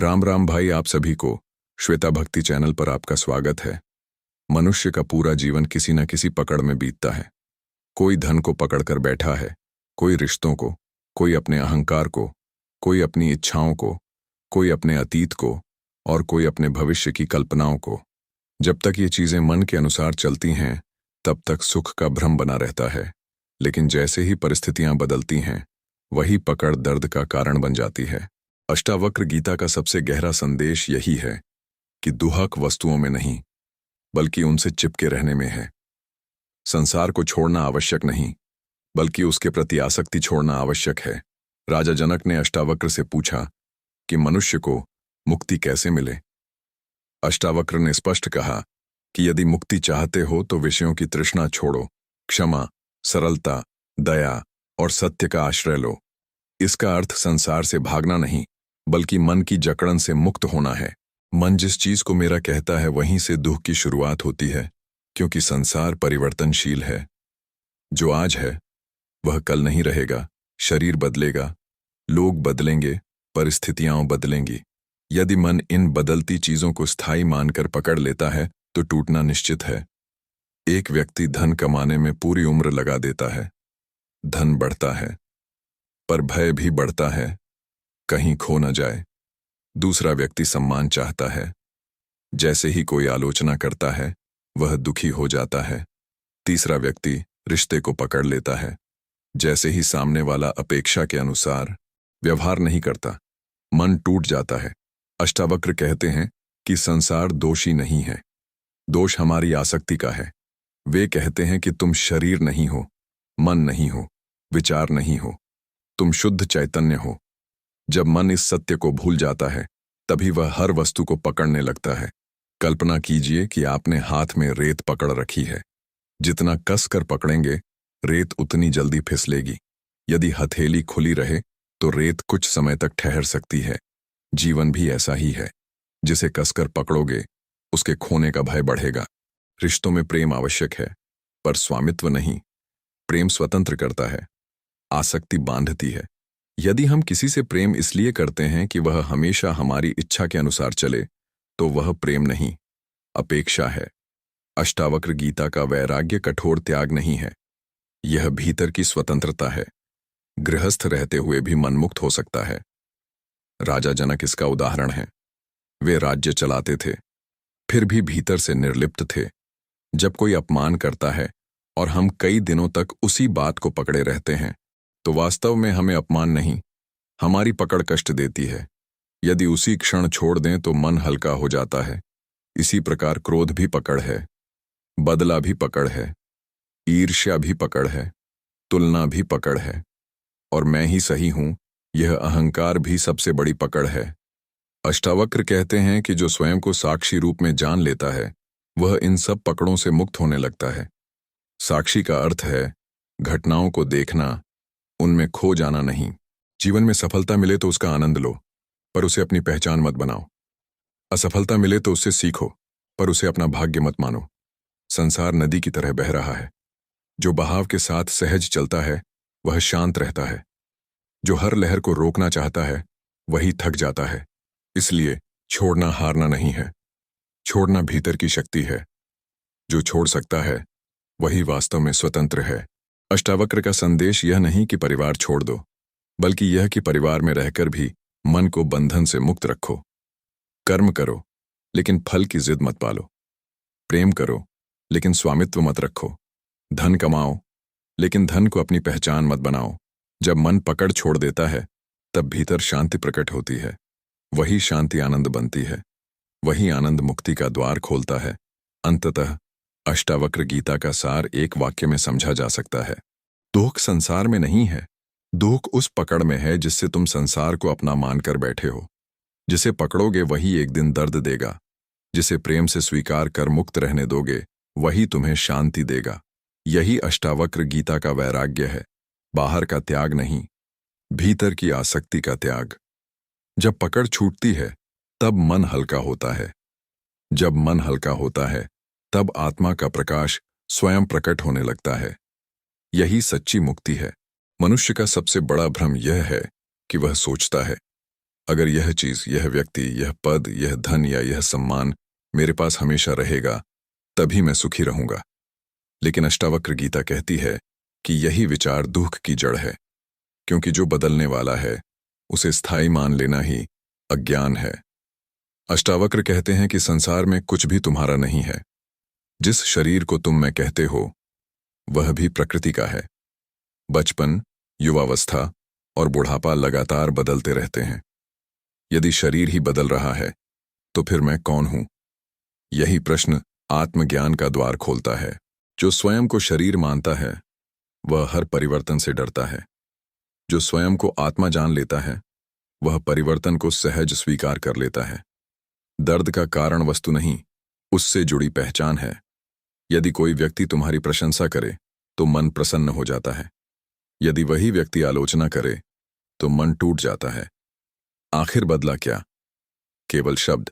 राम राम भाई, आप सभी को श्वेता भक्ति चैनल पर आपका स्वागत है। मनुष्य का पूरा जीवन किसी न किसी पकड़ में बीतता है। कोई धन को पकड़कर बैठा है, कोई रिश्तों को, कोई अपने अहंकार को, कोई अपनी इच्छाओं को, कोई अपने अतीत को और कोई अपने भविष्य की कल्पनाओं को। जब तक ये चीजें मन के अनुसार चलती हैं तब तक सुख का भ्रम बना रहता है, लेकिन जैसे ही परिस्थितियां बदलती हैं वही पकड़ दर्द का कारण बन जाती है। अष्टावक्र गीता का सबसे गहरा संदेश यही है कि दुहक वस्तुओं में नहीं बल्कि उनसे चिपके रहने में है। संसार को छोड़ना आवश्यक नहीं बल्कि उसके प्रति आसक्ति छोड़ना आवश्यक है। राजा जनक ने अष्टावक्र से पूछा कि मनुष्य को मुक्ति कैसे मिले। अष्टावक्र ने स्पष्ट कहा कि यदि मुक्ति चाहते हो तो विषयों की तृष्णा छोड़ो, क्षमा, सरलता, दया और सत्य का आश्रय लो। इसका अर्थ संसार से भागना नहीं बल्कि मन की जकड़न से मुक्त होना है। मन जिस चीज को मेरा कहता है वहीं से दुख की शुरुआत होती है, क्योंकि संसार परिवर्तनशील है। जो आज है वह कल नहीं रहेगा। शरीर बदलेगा, लोग बदलेंगे, परिस्थितियां बदलेंगी। यदि मन इन बदलती चीजों को स्थायी मानकर पकड़ लेता है तो टूटना निश्चित है। एक व्यक्ति धन कमाने में पूरी उम्र लगा देता है, धन बढ़ता है पर भय भी बढ़ता है, कहीं खो न जाए। दूसरा व्यक्ति सम्मान चाहता है, जैसे ही कोई आलोचना करता है वह दुखी हो जाता है। तीसरा व्यक्ति रिश्ते को पकड़ लेता है, जैसे ही सामने वाला अपेक्षा के अनुसार व्यवहार नहीं करता, मन टूट जाता है। अष्टावक्र कहते हैं कि संसार दोषी नहीं है, दोष हमारी आसक्ति का है। वे कहते हैं कि तुम शरीर नहीं हो, मन नहीं हो, विचार नहीं हो, तुम शुद्ध चैतन्य हो। जब मन इस सत्य को भूल जाता है तभी वह हर वस्तु को पकड़ने लगता है। कल्पना कीजिए कि आपने हाथ में रेत पकड़ रखी है। जितना कस कर पकड़ेंगे रेत उतनी जल्दी फिसलेगी। यदि हथेली खुली रहे तो रेत कुछ समय तक ठहर सकती है। जीवन भी ऐसा ही है, जिसे कसकर पकड़ोगे उसके खोने का भय बढ़ेगा। रिश्तों में प्रेम आवश्यक है पर स्वामित्व नहीं। प्रेम स्वतंत्र करता है, आसक्ति बांधती है। यदि हम किसी से प्रेम इसलिए करते हैं कि वह हमेशा हमारी इच्छा के अनुसार चले तो वह प्रेम नहीं, अपेक्षा है। अष्टावक्र गीता का वैराग्य कठोर त्याग नहीं है, यह भीतर की स्वतंत्रता है। गृहस्थ रहते हुए भी मनमुक्त हो सकता है। राजा जनक इसका उदाहरण है। वे राज्य चलाते थे फिर भी भीतर से निर्लिप्त थे। जब कोई अपमान करता है और हम कई दिनों तक उसी बात को पकड़े रहते हैं तो वास्तव में हमें अपमान नहीं, हमारी पकड़ कष्ट देती है। यदि उसी क्षण छोड़ दें तो मन हल्का हो जाता है। इसी प्रकार क्रोध भी पकड़ है, बदला भी पकड़ है, ईर्ष्या भी पकड़ है, तुलना भी पकड़ है, और मैं ही सही हूं यह अहंकार भी सबसे बड़ी पकड़ है। अष्टावक्र कहते हैं कि जो स्वयं को साक्षी रूप में जान लेता है वह इन सब पकड़ों से मुक्त होने लगता है। साक्षी का अर्थ है घटनाओं को देखना, उनमें खो जाना नहीं। जीवन में सफलता मिले तो उसका आनंद लो पर उसे अपनी पहचान मत बनाओ। असफलता मिले तो उससे सीखो पर उसे अपना भाग्य मत मानो। संसार नदी की तरह बह रहा है। जो बहाव के साथ सहज चलता है वह शांत रहता है। जो हर लहर को रोकना चाहता है वही थक जाता है। इसलिए छोड़ना हारना नहीं है, छोड़ना भीतर की शक्ति है। जो छोड़ सकता है वही वास्तव में स्वतंत्र है। अष्टावक्र का संदेश यह नहीं कि परिवार छोड़ दो, बल्कि यह कि परिवार में रहकर भी मन को बंधन से मुक्त रखो। कर्म करो लेकिन फल की जिद मत पालो। प्रेम करो लेकिन स्वामित्व मत रखो। धन कमाओ लेकिन धन को अपनी पहचान मत बनाओ। जब मन पकड़ छोड़ देता है तब भीतर शांति प्रकट होती है। वही शांति आनंद बनती है। वही आनंद मुक्ति का द्वार खोलता है। अंततः अष्टावक्र गीता का सार एक वाक्य में समझा जा सकता है। दुख संसार में नहीं है, दुख उस पकड़ में है जिससे तुम संसार को अपना मानकर बैठे हो। जिसे पकड़ोगे वही एक दिन दर्द देगा। जिसे प्रेम से स्वीकार कर मुक्त रहने दोगे वही तुम्हें शांति देगा। यही अष्टावक्र गीता का वैराग्य है। बाहर का त्याग नहीं, भीतर की आसक्ति का त्याग। जब पकड़ छूटती है तब मन हल्का होता है। जब मन हल्का होता है तब आत्मा का प्रकाश स्वयं प्रकट होने लगता है। यही सच्ची मुक्ति है। मनुष्य का सबसे बड़ा भ्रम यह है कि वह सोचता है अगर यह चीज, यह व्यक्ति, यह पद, यह धन या यह सम्मान मेरे पास हमेशा रहेगा, तभी मैं सुखी रहूंगा। लेकिन अष्टावक्र गीता कहती है कि यही विचार दुख की जड़ है, क्योंकि जो बदलने वाला है उसे स्थायी मान लेना ही अज्ञान है। अष्टावक्र कहते हैं कि संसार में कुछ भी तुम्हारा नहीं है। जिस शरीर को तुम मैं कहते हो वह भी प्रकृति का है। बचपन, युवावस्था और बुढ़ापा लगातार बदलते रहते हैं। यदि शरीर ही बदल रहा है तो फिर मैं कौन हूं? यही प्रश्न आत्मज्ञान का द्वार खोलता है। जो स्वयं को शरीर मानता है वह हर परिवर्तन से डरता है। जो स्वयं को आत्मा जान लेता है वह परिवर्तन को सहज स्वीकार कर लेता है। दर्द का कारण वस्तु नहीं, उससे जुड़ी पहचान है। यदि कोई व्यक्ति तुम्हारी प्रशंसा करे तो मन प्रसन्न हो जाता है। यदि वही व्यक्ति आलोचना करे तो मन टूट जाता है। आखिर बदला क्या? केवल शब्द।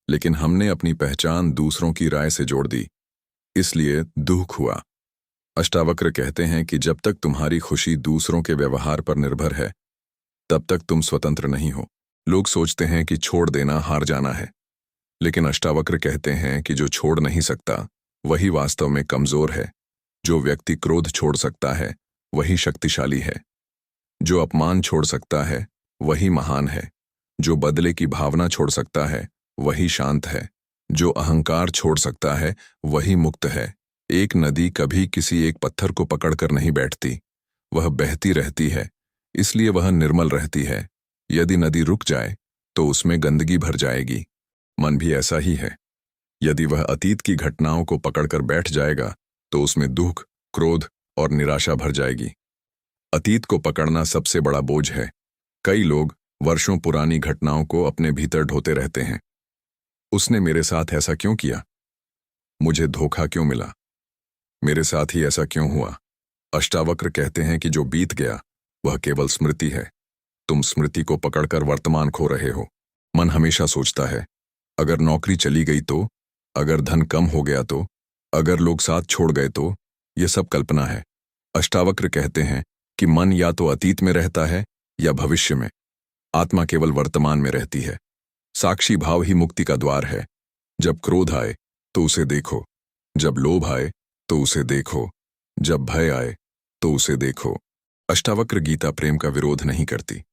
लेकिन हमने अपनी पहचान दूसरों की राय से जोड़ दी, इसलिए दुख हुआ। अष्टावक्र कहते हैं कि जब तक तुम्हारी खुशी दूसरों के व्यवहार पर निर्भर है, तब तक तुम स्वतंत्र नहीं हो। लोग सोचते हैं कि छोड़ देना हार जाना है, लेकिन अष्टावक्र कहते हैं कि जो छोड़ नहीं सकता वही वास्तव में कमजोर है। जो व्यक्ति क्रोध छोड़ सकता है वही शक्तिशाली है। जो अपमान छोड़ सकता है वही महान है। जो बदले की भावना छोड़ सकता है वही शांत है। जो अहंकार छोड़ सकता है वही मुक्त है। एक नदी कभी किसी एक पत्थर को पकड़कर नहीं बैठती, वह बहती रहती है, इसलिए वह निर्मल रहती है। यदि नदी रुक जाए तो उसमें गंदगी भर जाएगी। मन भी ऐसा ही है। यदि वह अतीत की घटनाओं को पकड़कर बैठ जाएगा तो उसमें दुख, क्रोध और निराशा भर जाएगी। अतीत को पकड़ना सबसे बड़ा बोझ है। कई लोग वर्षों पुरानी घटनाओं को अपने भीतर ढोते रहते हैं। उसने मेरे साथ ऐसा क्यों किया? मुझे धोखा क्यों मिला? मेरे साथ ही ऐसा क्यों हुआ? अष्टावक्र कहते हैं कि जो बीत गया वह केवल स्मृति है। तुम स्मृति को पकड़कर वर्तमान खो रहे हो। मन हमेशा सोचता है, अगर नौकरी चली गई तो, अगर धन कम हो गया तो, अगर लोग साथ छोड़ गए तो। यह सब कल्पना है। अष्टावक्र कहते हैं कि मन या तो अतीत में रहता है या भविष्य में। आत्मा केवल वर्तमान में रहती है। साक्षी भाव ही मुक्ति का द्वार है। जब क्रोध आए तो उसे देखो, जब लोभ आए तो उसे देखो, जब भय आए तो उसे देखो। अष्टावक्र गीता प्रेम का विरोध नहीं करती,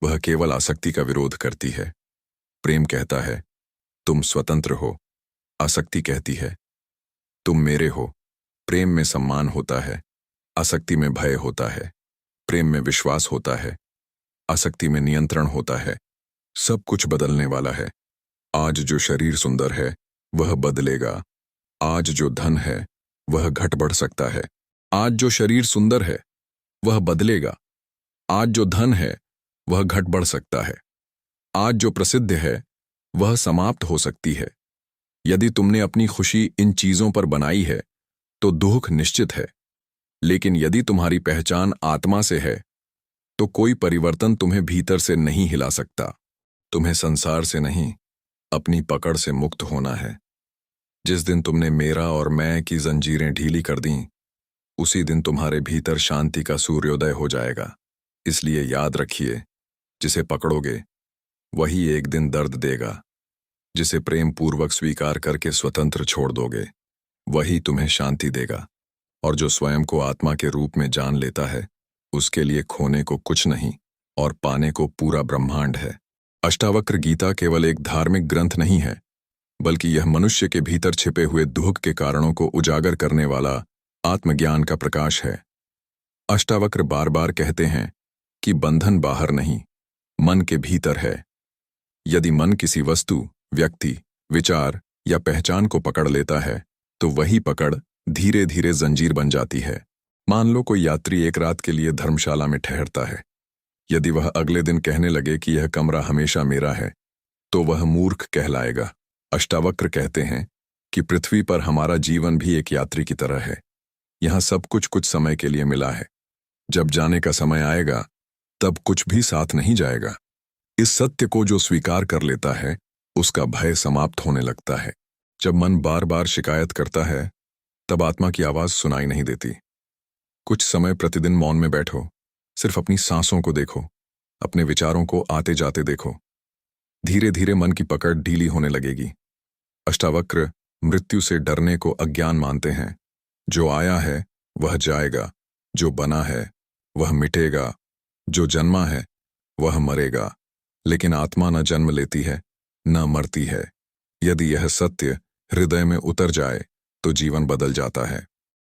वह केवल आसक्ति का विरोध करती है। प्रेम कहता है तुम स्वतंत्र हो। आसक्ति कहती है तुम मेरे हो। प्रेम में सम्मान होता है, आसक्ति में भय होता है। प्रेम में विश्वास होता है, आसक्ति में नियंत्रण होता है। सब कुछ बदलने वाला है। आज जो शरीर सुंदर है वह बदलेगा। आज जो धन है वह घट बढ़ सकता है। आज जो शरीर सुंदर है वह बदलेगा। आज जो धन है वह घट बढ़ सकता है। आज जो प्रसिद्ध है वह समाप्त हो सकती है। यदि तुमने अपनी खुशी इन चीजों पर बनाई है तो दुख निश्चित है। लेकिन यदि तुम्हारी पहचान आत्मा से है तो कोई परिवर्तन तुम्हें भीतर से नहीं हिला सकता। तुम्हें संसार से नहीं, अपनी पकड़ से मुक्त होना है। जिस दिन तुमने मेरा और मैं की जंजीरें ढीली कर दी, उसी दिन तुम्हारे भीतर शांति का सूर्योदय हो जाएगा। इसलिए याद रखिए, जिसे पकड़ोगे वही एक दिन दर्द देगा। जिसे प्रेम पूर्वक स्वीकार करके स्वतंत्र छोड़ दोगे वही तुम्हें शांति देगा। और जो स्वयं को आत्मा के रूप में जान लेता है उसके लिए खोने को कुछ नहीं और पाने को पूरा ब्रह्मांड है। अष्टावक्र गीता केवल एक धार्मिक ग्रंथ नहीं है, बल्कि यह मनुष्य के भीतर छिपे हुए दुख के कारणों को उजागर करने वाला आत्मज्ञान का प्रकाश है। अष्टावक्र बार बार कहते हैं कि बंधन बाहर नहीं, मन के भीतर है। यदि मन किसी वस्तु, व्यक्ति, विचार या पहचान को पकड़ लेता है तो वही पकड़ धीरे धीरे जंजीर बन जाती है। मान लो कोई यात्री एक रात के लिए धर्मशाला में ठहरता है। यदि वह अगले दिन कहने लगे कि यह कमरा हमेशा मेरा है, तो वह मूर्ख कहलाएगा। अष्टावक्र कहते हैं कि पृथ्वी पर हमारा जीवन भी एक यात्री की तरह है। यहाँ सब कुछ कुछ समय के लिए मिला है। जब जाने का समय आएगा तब कुछ भी साथ नहीं जाएगा। इस सत्य को जो स्वीकार कर लेता है उसका भय समाप्त होने लगता है। जब मन बार बार शिकायत करता है तब आत्मा की आवाज सुनाई नहीं देती। कुछ समय प्रतिदिन मौन में बैठो, सिर्फ अपनी सांसों को देखो। अपने विचारों को आते जाते देखो। धीरे धीरे मन की पकड़ ढीली होने लगेगी। अष्टावक्र मृत्यु से डरने को अज्ञान मानते हैं। जो आया है वह जाएगा, जो बना है वह मिटेगा, जो जन्मा है वह मरेगा, लेकिन आत्मा न जन्म लेती है न मरती है। यदि यह सत्य हृदय में उतर जाए तो जीवन बदल जाता है।